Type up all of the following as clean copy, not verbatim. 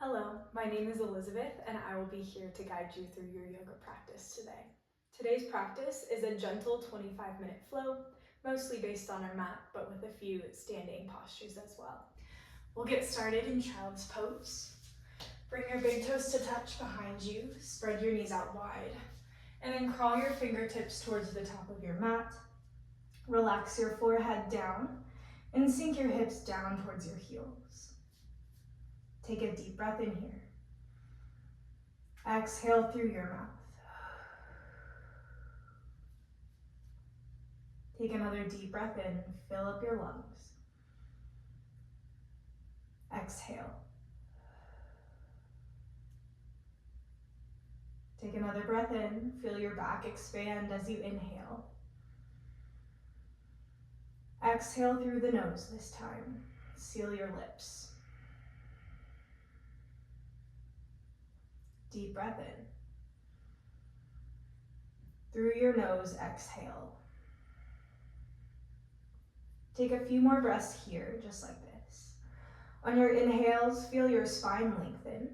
Hello, my name is Elizabeth and I will be here to guide you through your yoga practice today. Today's practice is a gentle 25-minute flow, mostly based on our mat, but with a few standing postures as well. We'll get started in child's pose. Bring your big toes to touch behind you, spread your knees out wide, and then crawl your fingertips towards the top of your mat. Relax your forehead down and sink your hips down towards your heels. Take a deep breath in here. Exhale through your mouth. Take another deep breath in, fill up your lungs. Exhale. Take another breath in, feel your back expand as you inhale. Exhale through the nose this time. Seal your lips. Deep breath in. Through your nose, exhale. Take a few more breaths here, just like this. On your inhales, feel your spine lengthen.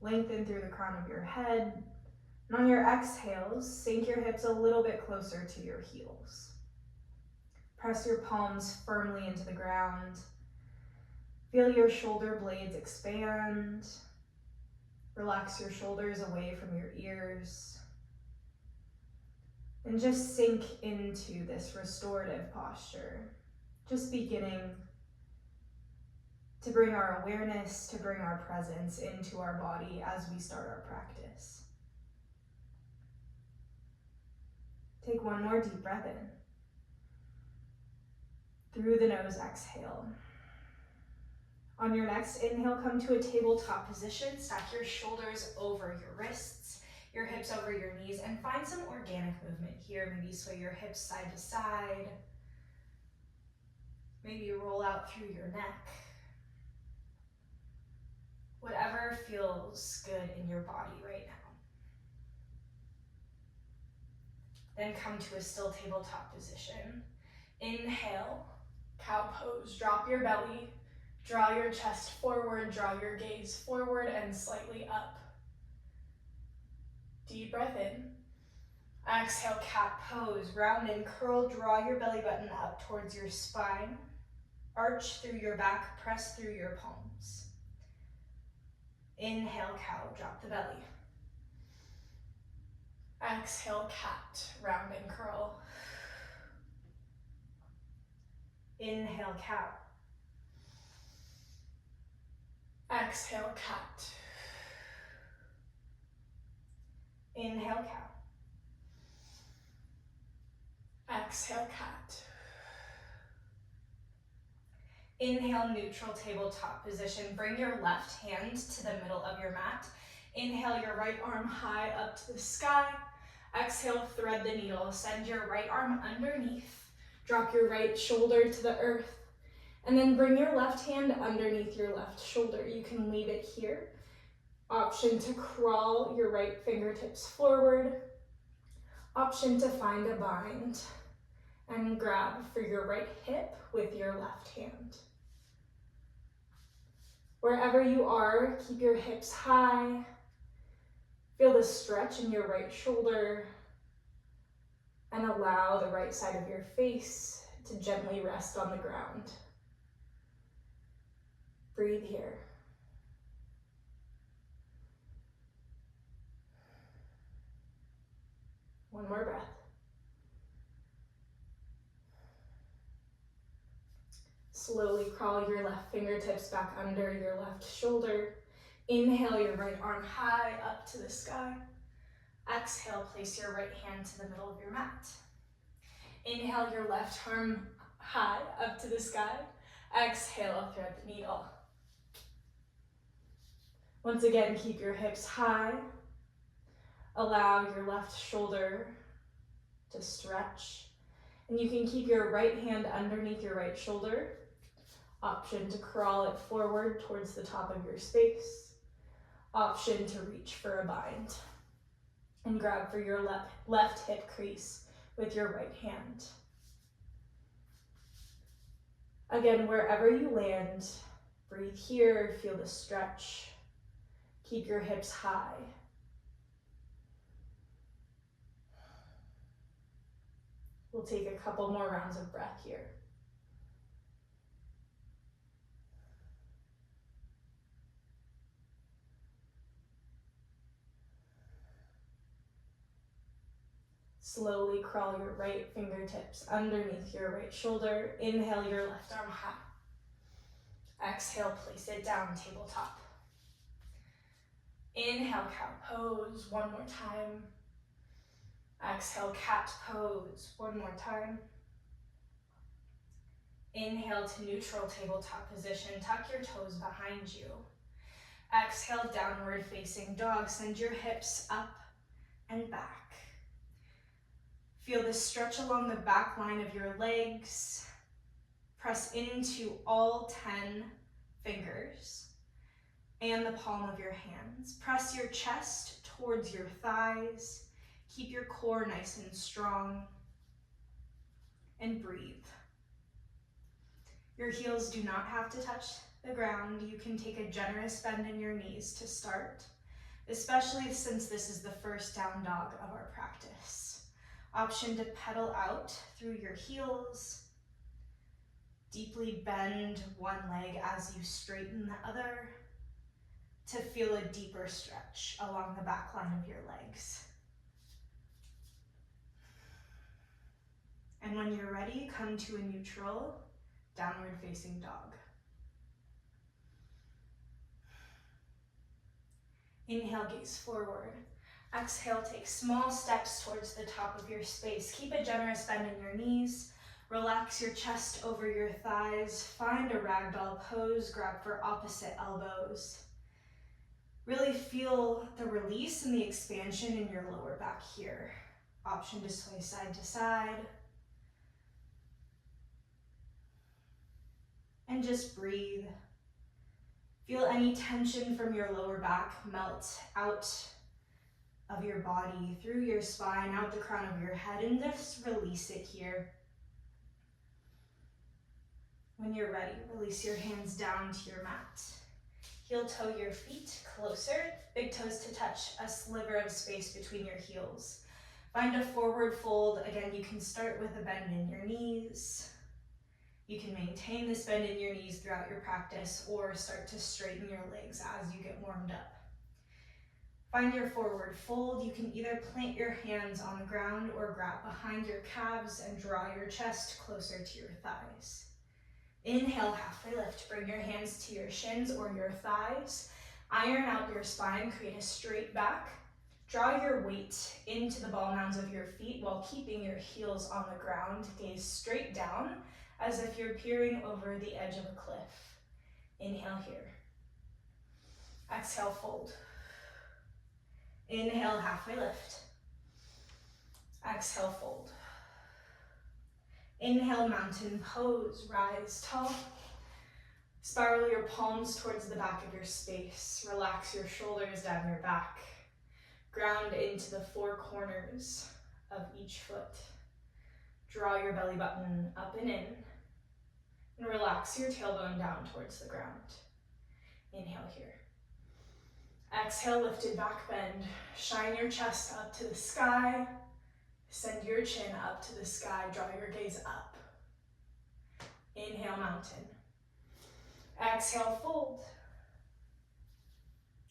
Lengthen through the crown of your head. And on your exhales, sink your hips a little bit closer to your heels. Press your palms firmly into the ground. Feel your shoulder blades expand. Relax your shoulders away from your ears. And just sink into this restorative posture. Just beginning to bring our awareness, to bring our presence into our body as we start our practice. Take one more deep breath in. Through the nose, exhale. On your next inhale, come to a tabletop position. Stack your shoulders over your wrists, your hips over your knees, and find some organic movement here. Maybe sway your hips side to side. Maybe roll out through your neck. Whatever feels good in your body right now. Then come to a still tabletop position. Inhale, cow pose. Drop your belly, draw your chest forward, draw your gaze forward and slightly up. Deep breath in. Exhale, cat pose. Round and curl, draw your belly button up towards your spine. Arch through your back, press through your palms. Inhale, cow, drop the belly. Exhale, cat, round and curl. Inhale, cow. Exhale, cat. Inhale, cow. Exhale, cat. Inhale, neutral tabletop position. Bring your left hand to the middle of your mat. Inhale, your right arm high up to the sky. Exhale, thread the needle. Send your right arm underneath. Drop your right shoulder to the earth. And then bring your left hand underneath your left shoulder. You can leave it here. Option to crawl your right fingertips forward. Option to find a bind and grab for your right hip with your left hand. Wherever you are, keep your hips high. Feel the stretch in your right shoulder and allow the right side of your face to gently rest on the ground. Breathe here. One more breath. Slowly crawl your left fingertips back under your left shoulder. Inhale your right arm high up to the sky. Exhale, place your right hand to the middle of your mat. Inhale your left arm high up to the sky. Exhale, thread the needle. Once again, keep your hips high. Allow your left shoulder to stretch. And you can keep your right hand underneath your right shoulder. Option to crawl it forward towards the top of your space. Option to reach for a bind. And grab for your left hip crease with your right hand. Again, wherever you land, breathe here, feel the stretch. Keep your hips high. We'll take a couple more rounds of breath here. Slowly crawl your right fingertips underneath your right shoulder. Inhale your left arm high. Exhale, place it down, tabletop. Inhale, cow pose, one more time. Exhale, cat pose, one more time. Inhale to neutral tabletop position, tuck your toes behind you. Exhale, downward facing dog, send your hips up and back. Feel the stretch along the back line of your legs. Press into all 10 fingers and the palm of your hands. Press your chest towards your thighs. Keep your core nice and strong. And breathe. Your heels do not have to touch the ground. You can take a generous bend in your knees to start, especially since this is the first down dog of our practice. Option to pedal out through your heels. Deeply bend one leg as you straighten the other to feel a deeper stretch along the back line of your legs. And when you're ready, come to a neutral downward facing dog. Inhale, gaze forward. Exhale, take small steps towards the top of your space. Keep a generous bend in your knees. Relax your chest over your thighs. Find a ragdoll pose. Grab for opposite elbows. Really feel the release and the expansion in your lower back here. Option to sway side to side. And just breathe. Feel any tension from your lower back melt out of your body, through your spine, out the crown of your head, and just release it here. When you're ready, release your hands down to your mat. Heel toe your feet closer, big toes to touch a sliver of space between your heels. Find a forward fold. Again, you can start with a bend in your knees. You can maintain this bend in your knees throughout your practice or start to straighten your legs as you get warmed up. Find your forward fold. You can either plant your hands on the ground or grab behind your calves and draw your chest closer to your thighs. Inhale, halfway lift. Bring your hands to your shins or your thighs. Iron out your spine, create a straight back. Draw your weight into the ball mounds of your feet while keeping your heels on the ground. Gaze straight down as if you're peering over the edge of a cliff. Inhale here. Exhale, fold. Inhale, halfway lift. Exhale, fold. Inhale, mountain pose, rise tall. Spiral your palms towards the back of your space. Relax your shoulders down your back. Ground into the four corners of each foot. Draw your belly button up and in. And relax your tailbone down towards the ground. Inhale here. Exhale, lifted back bend. Shine your chest up to the sky. Send your chin up to the sky. Draw your gaze up. Inhale, mountain. Exhale, fold.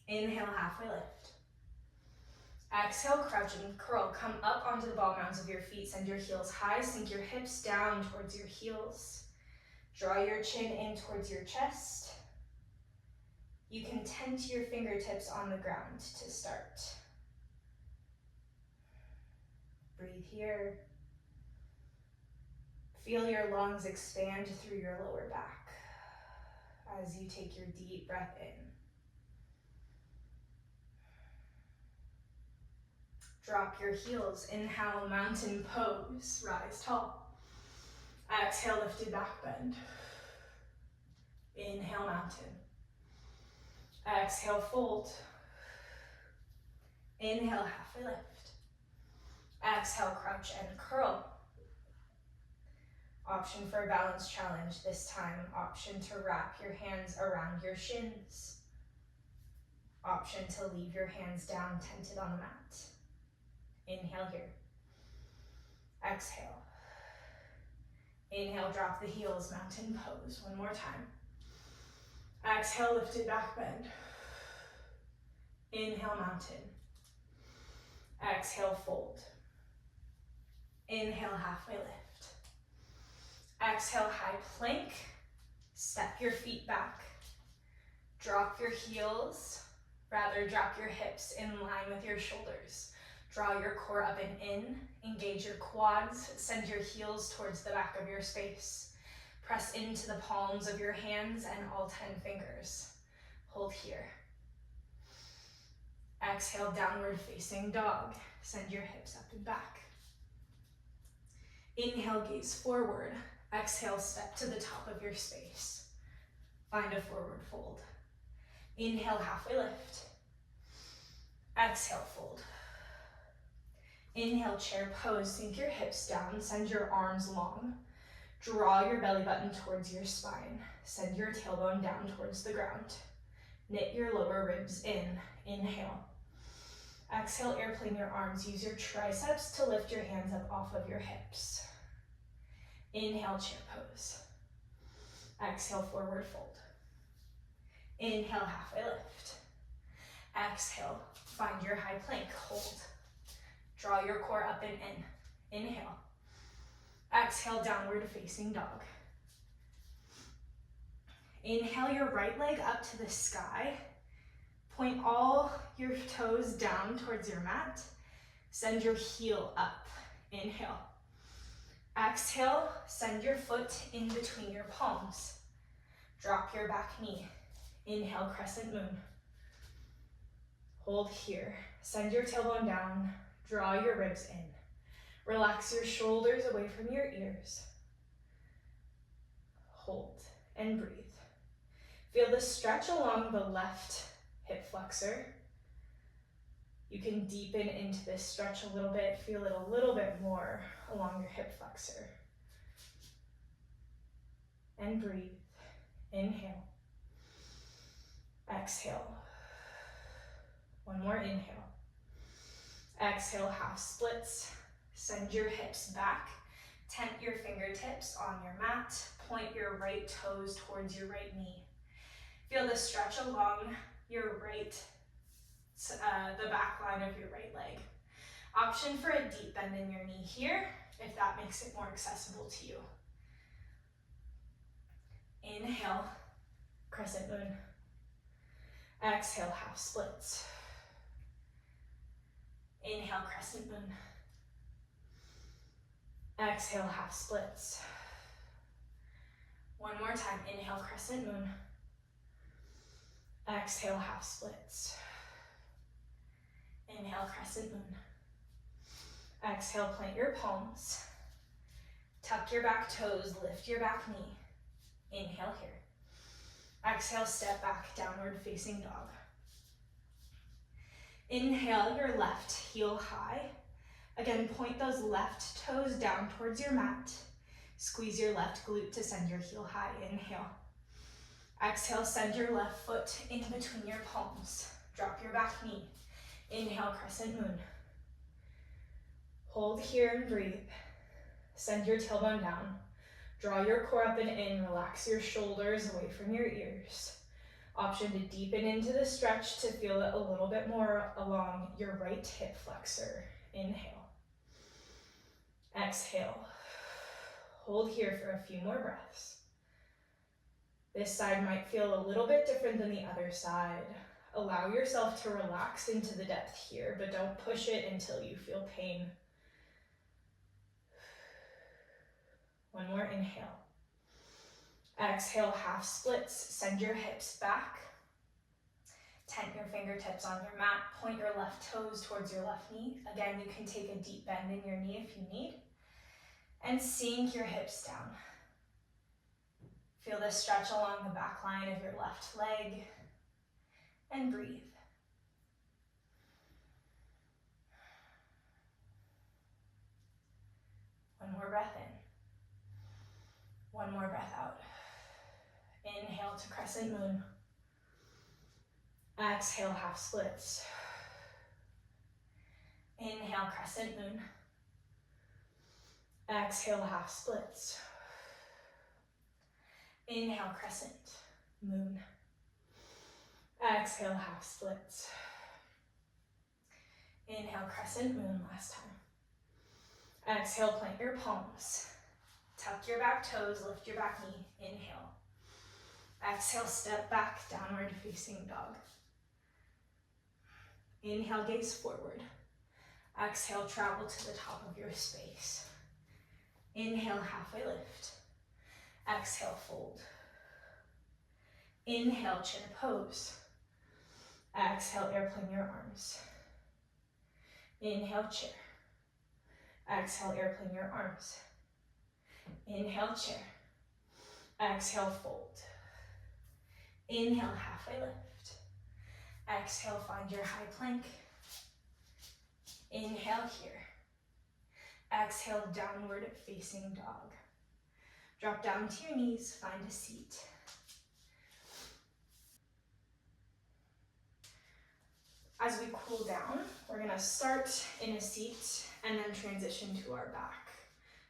Inhale, halfway lift. Exhale, crouch and curl. Come up onto the ball mounds of your feet. Send your heels high. Sink your hips down towards your heels. Draw your chin in towards your chest. You can tent your fingertips on the ground to start. Breathe here. Feel your lungs expand through your lower back as you take your deep breath in. Drop your heels. Inhale, mountain pose, rise tall. Exhale, lifted back bend. Inhale, mountain. Exhale, fold. Inhale, halfway lift. Exhale, crouch and curl. Option for a balance challenge this time. Option to wrap your hands around your shins. Option to leave your hands down, tented on the mat. Inhale here. Exhale. Inhale, drop the heels, mountain pose. One more time. Exhale, lifted back bend. Inhale, mountain. Exhale, fold. Inhale, halfway lift. Exhale, high plank. Step your feet back. Drop your heels. Rather, drop your hips in line with your shoulders. Draw your core up and in. Engage your quads. Send your heels towards the back of your space. Press into the palms of your hands and all 10 fingers. Hold here. Exhale, downward facing dog. Send your hips up and back. Inhale, gaze forward. Exhale, step to the top of your space. Find a forward fold. Inhale, halfway lift. Exhale, fold. Inhale, chair pose. Sink your hips down. Send your arms long. Draw your belly button towards your spine. Send your tailbone down towards the ground. Knit your lower ribs in. Inhale. Exhale, airplane your arms. Use your triceps to lift your hands up off of your hips. Inhale, chair pose. Exhale, forward fold. Inhale, halfway lift. Exhale, find your high plank, hold. Draw your core up and in. Inhale. Exhale, downward facing dog. Inhale your right leg up to the sky. Point all your toes down towards your mat. Send your heel up. Inhale. Exhale, send your foot in between your palms. Drop your back knee. Inhale, crescent moon. Hold here. Send your tailbone down. Draw your ribs in. Relax your shoulders away from your ears. Hold and breathe. Feel the stretch along the left hip flexor. You can deepen into this stretch a little bit. Feel it a little bit more along your hip flexor. And breathe. Inhale. Exhale. One more inhale. Exhale, half splits. Send your hips back. Tent your fingertips on your mat. Point your right toes towards your right knee. Feel the stretch along your right, the back line of your right leg. Option for a deep bend in your knee here, if that makes it more accessible to you. Inhale, crescent moon. Exhale, half splits. Inhale, crescent moon. Exhale, half splits. One more time, inhale, crescent moon. Exhale, half splits. Inhale, crescent moon. Exhale, plant your palms. Tuck your back toes, lift your back knee. Inhale here. Exhale, step back, downward facing dog. Inhale your left heel high. Again, point those left toes down towards your mat. Squeeze your left glute to send your heel high. Inhale. Exhale, send your left foot in between your palms. Drop your back knee. Inhale, crescent moon. Hold here and breathe. Send your tailbone down. Draw your core up and in. Relax your shoulders away from your ears. Option to deepen into the stretch to feel it a little bit more along your right hip flexor. Inhale. Exhale. Hold here for a few more breaths. This side might feel a little bit different than the other side. Allow yourself to relax into the depth here, but don't push it until you feel pain. One more inhale. Exhale, half splits. Send your hips back. Tent your fingertips on your mat. Point your left toes towards your left knee. Again, you can take a deep bend in your knee if you need. And sink your hips down. Feel the stretch along the back line of your left leg. And breathe. One more breath in. One more breath out. Inhale to crescent moon. Exhale, half splits. Inhale, crescent moon. Exhale, half splits. Inhale, crescent moon. Exhale, half splits. Inhale, crescent moon last time. Exhale, plant your palms. Tuck your back toes, lift your back knee. Inhale. Exhale, step back, downward facing dog. Inhale, gaze forward. Exhale, travel to the top of your space. Inhale, halfway lift. Exhale, fold. Inhale, chair pose. Exhale, airplane your arms. Inhale, chair. Exhale, airplane your arms. Inhale, chair. Exhale, fold. Inhale, halfway lift. Exhale, find your high plank. Inhale here. Exhale, downward facing dog. Drop down to your knees, find a seat. As we cool down, we're gonna start in a seat and then transition to our back,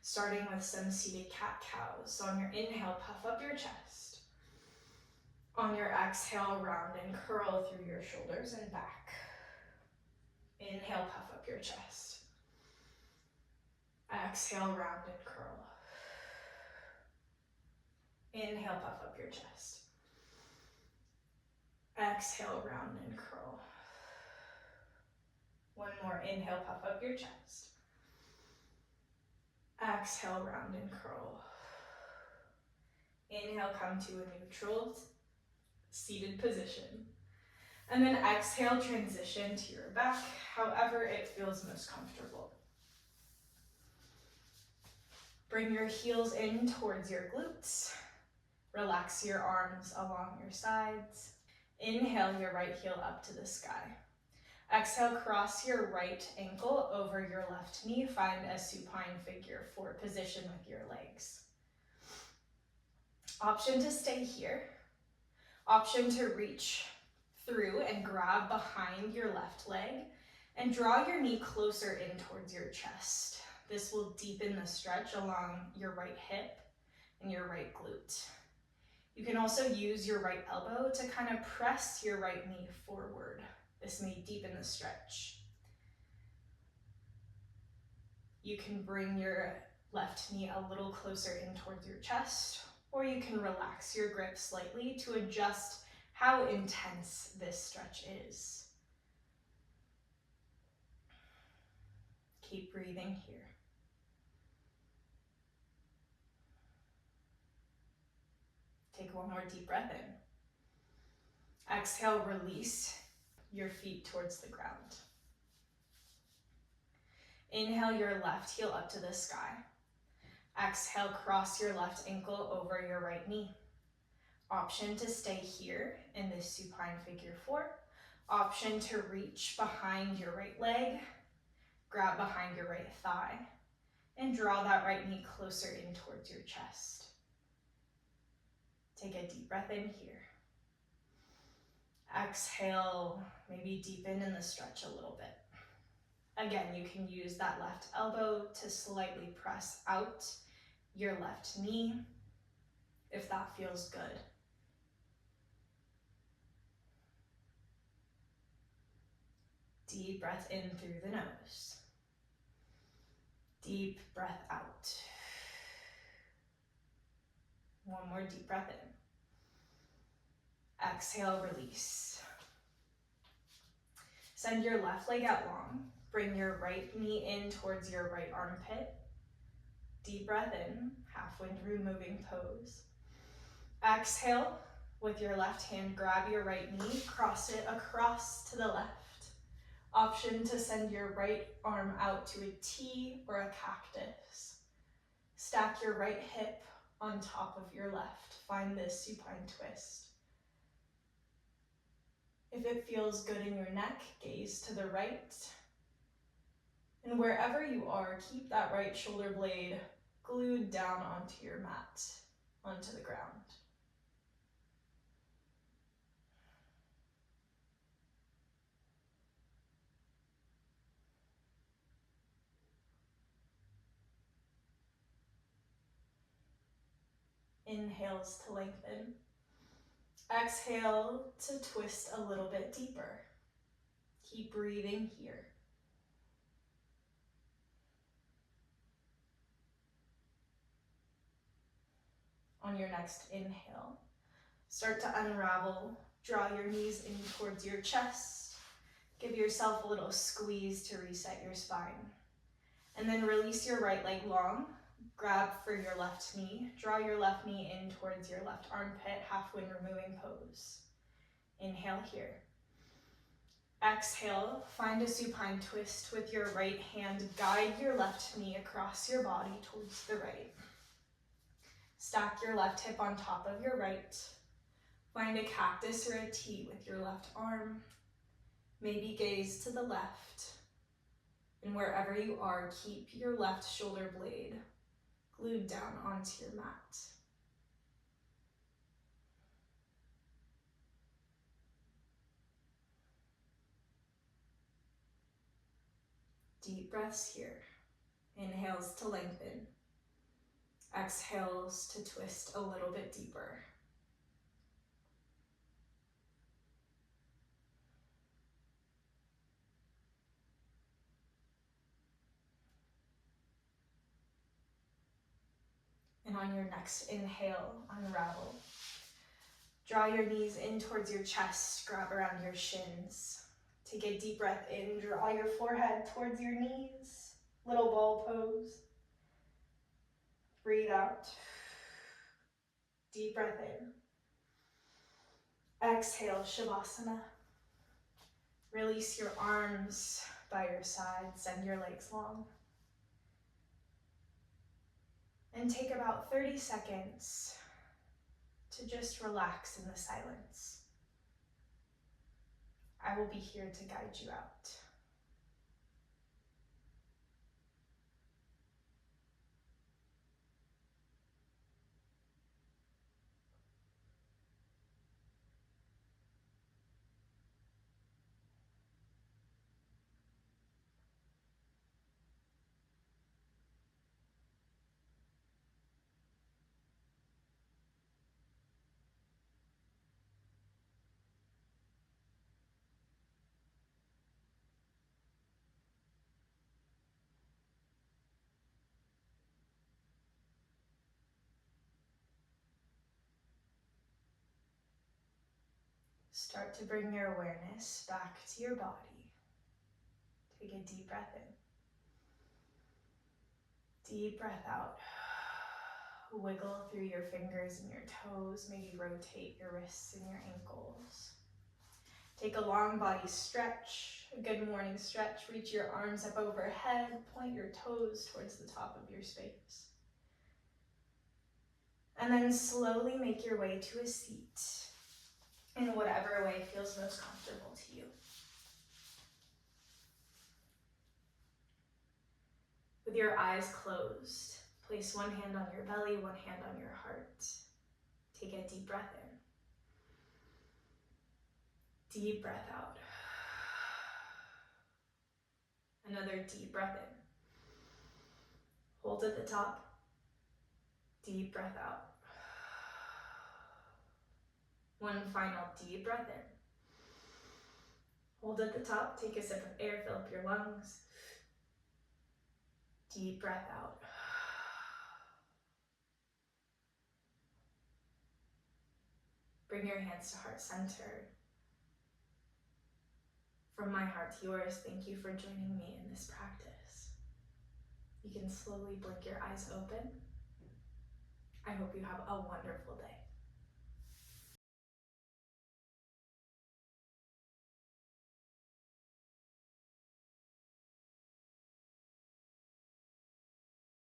starting with some seated cat-cows. So on your inhale, puff up your chest. On your exhale, round and curl through your shoulders and back. Inhale, puff up your chest. Exhale, round and curl. Inhale, puff up your chest. Exhale, round and curl. One more, inhale, puff up your chest. Exhale, round and curl. Inhale, come to a neutral seated position. And then exhale, transition to your back, however it feels most comfortable. Bring your heels in towards your glutes. Relax your arms along your sides. Inhale your right heel up to the sky. Exhale, cross your right ankle over your left knee. Find a supine figure 4 position with your legs. Option to stay here. Option to reach through and grab behind your left leg and draw your knee closer in towards your chest. This will deepen the stretch along your right hip and your right glute. You can also use your right elbow to kind of press your right knee forward. This may deepen the stretch. You can bring your left knee a little closer in towards your chest, or you can relax your grip slightly to adjust how intense this stretch is. Keep breathing here. Take one more deep breath in. Exhale, release your feet towards the ground. Inhale your left heel up to the sky. Exhale, cross your left ankle over your right knee. Option to stay here in this supine figure 4. Option to reach behind your right leg, grab behind your right thigh, and draw that right knee closer in towards your chest. Take a deep breath in here. Exhale, maybe deepen in the stretch a little bit. Again, you can use that left elbow to slightly press out your left knee if that feels good. Deep breath in through the nose. Deep breath out. One more deep breath in. Exhale, release. Send your left leg out long. Bring your right knee in towards your right armpit. Deep breath in, half wind moving pose. Exhale, with your left hand, grab your right knee, cross it across to the left. Option to send your right arm out to a T or a cactus. Stack your right hip on top of your left. Find this supine twist. If it feels good in your neck, gaze to the right. And wherever you are, keep that right shoulder blade glued down onto your mat, onto the ground. Inhales to lengthen. Exhale to twist a little bit deeper. Keep breathing here. On your next inhale, start to unravel. Draw your knees in towards your chest. Give yourself a little squeeze to reset your spine. And then release your right leg long. Grab for your left knee. Draw your left knee in towards your left armpit, half wind removing pose. Inhale here. Exhale, find a supine twist with your right hand. Guide your left knee across your body towards the right. Stack your left hip on top of your right. Find a cactus or a T with your left arm. Maybe gaze to the left. And wherever you are, keep your left shoulder blade glued down onto your mat. Deep breaths here. Inhales to lengthen. Exhales to twist a little bit deeper. And on your next inhale, unravel. Draw your knees in towards your chest, grab around your shins. Take a deep breath in, draw your forehead towards your knees. Little ball pose. Breathe out. Deep breath in. Exhale, Shavasana. Release your arms by your side, send your legs long. And take about 30 seconds to just relax in the silence. I will be here to guide you out. Start to bring your awareness back to your body. Take a deep breath in. Deep breath out. Wiggle through your fingers and your toes. Maybe rotate your wrists and your ankles. Take a long body stretch, a good morning stretch. Reach your arms up overhead. Point your toes towards the top of your space. And then slowly make your way to a seat in whatever way feels most comfortable to you. With your eyes closed, place one hand on your belly, one hand on your heart. Take a deep breath in. Deep breath out. Another deep breath in. Hold at the top. Deep breath out. One final deep breath in. Hold at the top, take a sip of air, fill up your lungs. Deep breath out. Bring your hands to heart center. From my heart to yours, thank you for joining me in this practice. You can slowly blink your eyes open. I hope you have a wonderful day.